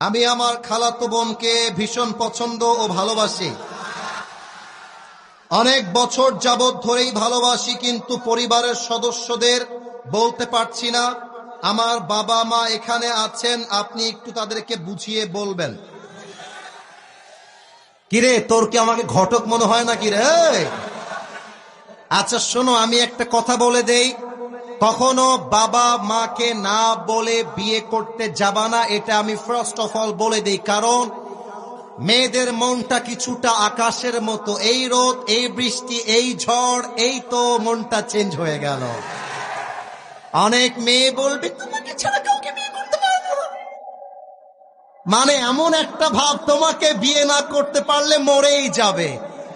আমি আমার খালাতো বোনকে ভীষণ পছন্দ ও ভালোবাসি। অনেক বছর যাবৎ ধরেই ভালোবাসি, কিন্তু পরিবারের সদস্যদের বলতে পারছি না। আমার বাবা মা এখানে আছেন, আপনি একটু তাদেরকে বুঝিয়ে বলবেন। কিরে, তোর কি আমাকে ঘটক মনে হয় না কি রে? আচ্ছা শোনো, আমি একটা কথা বলে দেই, কখনো বাবা মাকে না বলে বিয়ে করতে যাবা না, এটা আমি ফার্স্ট অফ অল বলে দেই। কারণ মেয়েদের মনটা কিছুটা আকাশের মতো, এই রোদ, এই বৃষ্টি, এই ঝড়, এই তো মনটা চেঞ্জ হয়ে গেল। অনেক মেয়ে বলবে তোমাকে ছাড়া কাউকে বিয়ে করতে পারবো না, মানে এমন একটা ভাব, তোমাকে বিয়ে না করতে পারলে মরেই যাবে।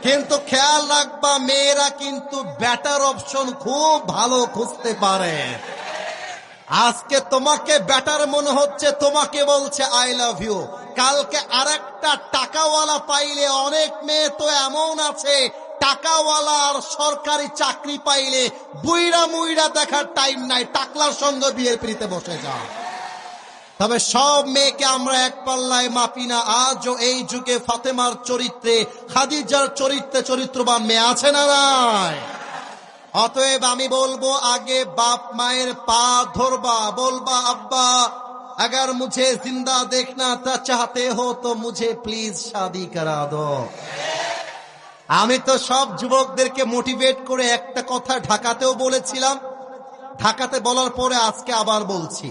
কিন্তু খেয়াল রাখবা, মেয়েরা কিন্তু বেটার অপশন খুব ভালো খুঁজতে পারে। আজকে তোমাকে বেটার মনে হচ্ছে, তোমাকে বলছে আই লাভ ইউ, কালকে আরেকটা টাকাওয়ালা পাইলে, অনেক মেয়ে তো এমন আছে টাকাওয়ালা আর সরকারি চাকরি পাইলে বুইরা মুইরা দেখার টাইম নাই, টাকলার সঙ্গে বিয়ের পিড়িতে বসে যায়। তবে সব মেয়েকে আমরা এক পাল্লায় মাপি না। আজও এই যুগে ফাতেমার চরিত্রে, খাদিজার চরিত্রে চরিত্রবান মেয়ে আছে না নাই? অতএব আমি বলবো, আগে বাপ মায়ের পা ধরবা, বলবা আব্বা अगर मुझे जिंदा देखना चाहते हो तो मुझे प्लीज शादी करा दो। আমি তো সব যুবকদেরকে মোটিভেট করে একটা কথা ঢাকাতেও বলেছিলাম, ঢাকাতে বলার পরে আজকে আবার বলছি,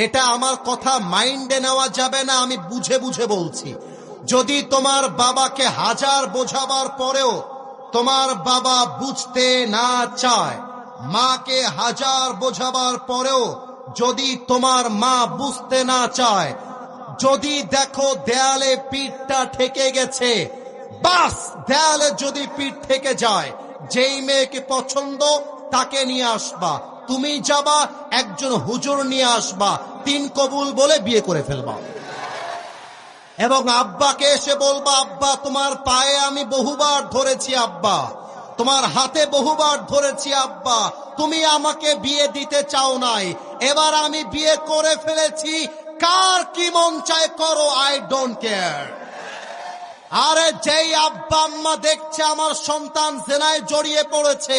এটা আমার কথা মাইন্ডে নেওয়া যাবে না, আমি বুঝে বুঝে বলছি। যদি তোমার বাবাকে হাজার বোঝাবার পরেও তোমার বাবা বুঝতে না চায়, মাকে হাজার বোঝাবার পরেও যদি তোমার মা বুঝতে না চায়, যদি দেখো দেয়ালে পিঠটা ঠেকে গেছে, বাস দেয়ালে যদি পিঠ থেকে যায়, যেই মেয়েকে পছন্দ তাকে নিয়ে আসবা। তুমি যাবা, একজন হুজুর নিয়ে আসবা, 3 কবুল বলে বিয়ে করে ফেলবা। এবং আব্বাকে এসে বলবা, আব্বা তোমার পায়ে আমি বহুবার ধরেছি, আব্বা তোমার হাতে বহুবার ধরেছি, আব্বা তুমি আমাকে বিয়ে দিতে চাও নাই, এবার আমি বিয়ে করে ফেলেছি, কার কি মন চায় করো, আই ডোন্ট কেয়ার। আরে যেই আব্বা আম্মা দেখছে আমার সন্তান জেনায় জড়িয়ে পড়েছে,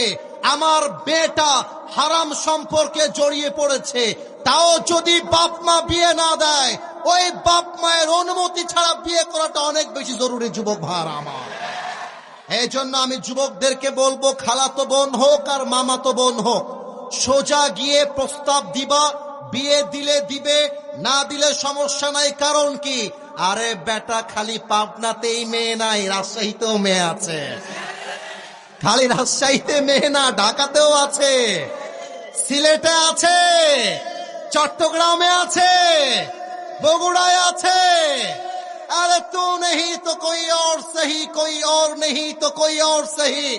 আমার বেটা হারাম সম্পর্কে জড়িয়ে পড়েছে, তাও যদি বাপ মা বিয়ে না দেয়, ওই বাপ মায়ের অনুমতি ছাড়া বিয়ে করাটা অনেক বেশি জরুরি যুবক ভাইরা আমার। এই জন্য আমি যুবকদেরকে বলবো, খালাতো বোন হোক আর মামাতো বোন হোক, সোজা গিয়ে প্রস্তাব দিবা, বিয়ে দিলে দিবে, না দিলে সমস্যা নাই। কারণ কি, আরে বেটা খালি পাবনাতেই মেয়ে নাই, রাজশাহীতেও মেয়ে আছে। খালি রাজশাহীতে মেয়ে না, ঢাকাতেও আছে, সিলেটে আছে, চট্টগ্রামে আছে, বগুড়ায় আছে। अरे तू नहीं तो कोई और सही, कोई और नहीं तो कोई और सही,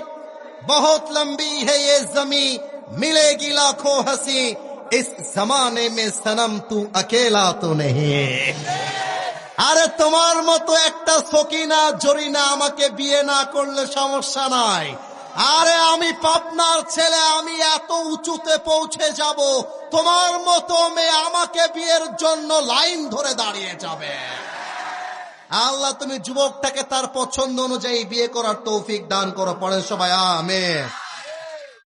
बहुत लंबी है ये जमी, मिलेगी लाखों हंसी, इस जमाने में सनम तू अकेला तो नहीं। আরে তোমার মতো একটা সকিনা জরিনা আমাকে বিয়ে না করলে সমস্যা নাই। আরে আমি পাবনার ছেলে, আমি এত উঁচুতে পৌঁছে যাব, তোমার মতো মেয়ে আমাকে বিয়ের জন্য লাইন ধরে দাঁড়িয়ে যাবে। আল্লাহ তুমি যুবকটাকে তার পছন্দ অনুযায়ী বিয়ে করার তৌফিক দান করো। পড়েন সবাই আমিন।